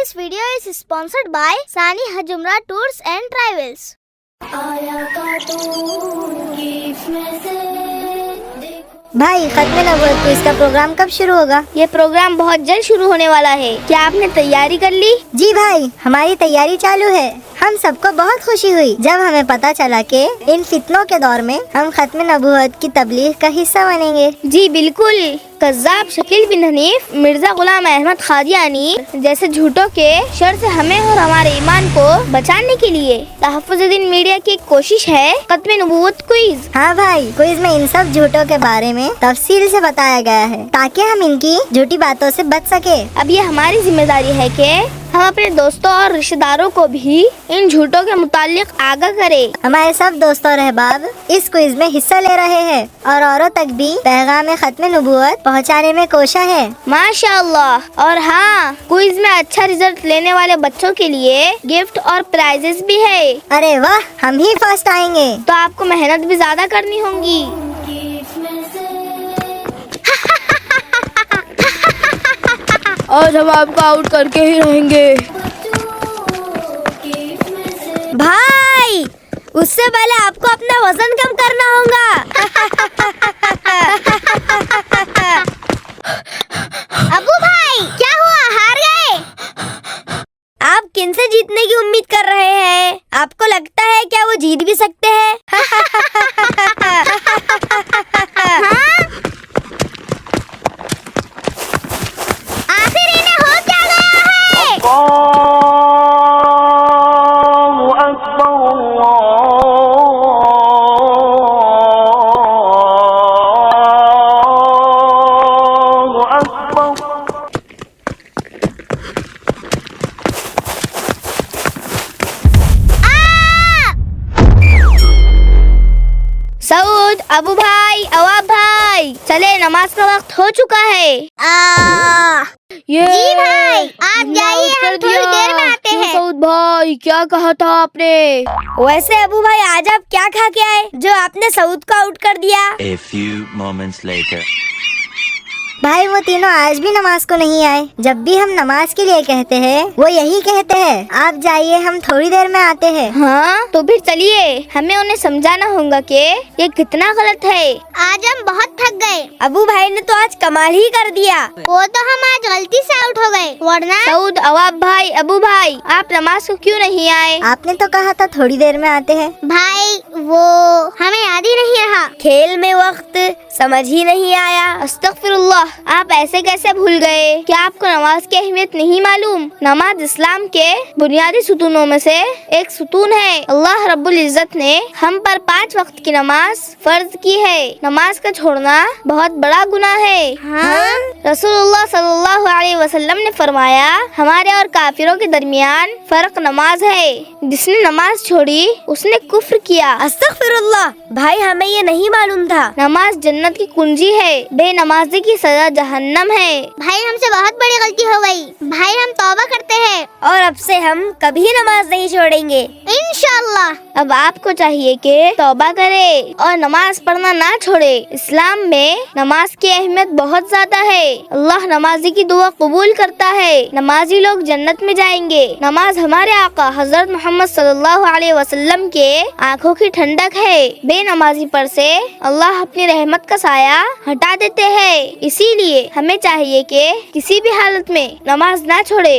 This video is sponsored by Sani Hajumra Tours and Travels. भाई खत्म नबूवत quiz का प्रोग्राम कब शुरू होगा? ये प्रोग्राम बहुत जल्द शुरू होने वाला है। क्या आपने तैयारी कर ली? जी भाई, हमारी तैयारी चालू है। हम सबको बहुत खुशी हुई जब हमें पता चला कि इन फितनों के दौर में हम खत्म नबूवत की तबलीग का हिस्सा बनेंगे। जी बिल्कुल। कज़्ज़ाब शकील बिन हनीफ, मिर्जा गुलाम अहमद कादियानी जैसे झूठों के शर से हमें और हमारे ईमान को बचाने के लिए तहफ़्फ़ुज़-ए-दीन मीडिया की कोशिश है खत्म नबूवत क्विज। हाँ भाई, क्विज में इन सब झूठों के बारे में तफसील से बताया गया है ताकि हम इनकी झूठी बातों से बच सके। अब ये हमारी जिम्मेदारी है कि हम अपने दोस्तों और रिश्तेदारों को भी इन झूठों के मुतालिक आगाह करें। हमारे सब दोस्तों और अहबाब इस क्विज में हिस्सा ले रहे हैं और औरों तक भी पैगाम खत्म नबूवत पहुंचाने में कोशा है। माशाअल्लाह। और हाँ, क्विज में अच्छा रिजल्ट लेने वाले बच्चों के लिए गिफ्ट और प्राइजेस भी है। अरे वाह, हम ही फर्स्ट आएंगे। तो आपको मेहनत भी ज्यादा करनी होगी। आज हम आपको आउट करके ही रहेंगे। भाई, उससे पहले आपको अपना वजन कम करना होगा। अबू भाई, क्या हुआ? हार गए? आप किन से जीतने की उम्मीद कर रहे हैं? आपको लगता है क्या वो जीत भी सकते हैं? आखिर इन्हें हो क्या गया है? सऊद, अबू भाई, अवाब भाई, चले, नमाज का वक्त हो चुका है। ये जी भाई, आप जाइए, हम थोड़ी देर में आते हैं। सऊद भाई, क्या कहा था आपने? वैसे अबू भाई, आज आप क्या खा के आए जो आपने सऊद को आउट कर दिया? A few moments later. भाई, वो तीनों आज भी नमाज को नहीं आए। जब भी हम नमाज के लिए कहते हैं वो यही कहते हैं, आप जाइए, हम थोड़ी देर में आते हैं। हाँ, तो फिर चलिए, हमें उन्हें समझाना होगा कि ये कितना गलत है। आज हम बहुत थक गए। अबू भाई ने तो आज कमाल ही कर दिया। वो तो हम आज गलती से आउट हो गए, वरना सऊद, अवाब भाई, अबू भाई, आप नमाज को क्यों नहीं आए? आपने तो कहा था थोड़ी देर में आते हैं। भाई, वो हमें याद ही नहीं रहा। खेल में वक्त समझ ही नहीं आया। अस्तगफिरुल्लाह, आप ऐसे कैसे भूल गए? क्या आपको नमाज की अहमियत नहीं मालूम? नमाज इस्लाम के बुनियादी सुतूनों में से एक सुतून है। अल्लाह रब्बुल इज्जत ने हम पर 5 वक्त की नमाज फर्ज की है। नमाज का छोड़ना बहुत बड़ा गुनाह है। हाँ? रसूलुल्लाह सल्लल्लाहु अलैहि वसल्लम ने फरमाया, हमारे और काफिरों के दरमियान फर्क नमाज है। जिसने नमाज छोड़ी उसने कुफ्र किया। अस्तगफिरुल्लाह, भाई हमें ये नहीं मालूम था। नमाज जन्नत की कुंजी है, बेनमाजी की सजा जहन्नम है। भाई, हमसे बहुत बड़ी गलती हो गई। भाई, हम तौबा करते हैं और अब से हम कभी नमाज नहीं छोड़ेंगे, इंशाअल्लाह। अब आपको चाहिए कि तौबा करे और नमाज पढ़ना ना छोड़े। इस्लाम में नमाज की अहमियत बहुत ज्यादा है। अल्लाह नमाजी की दुआ कबूल करता है। नमाजी लोग जन्नत में जाएंगे। नमाज हमारे आका हजरत मोहम्मद सल्लल्लाहु अलैहि वसल्लम के आँखों की ठंडक है। बेनमाजी पर से अल्लाह अपनी रहमत का साया हटा देते हैं। इसीलिए हमें चाहिए कि किसी भी हालत में नमाज ना छोड़े।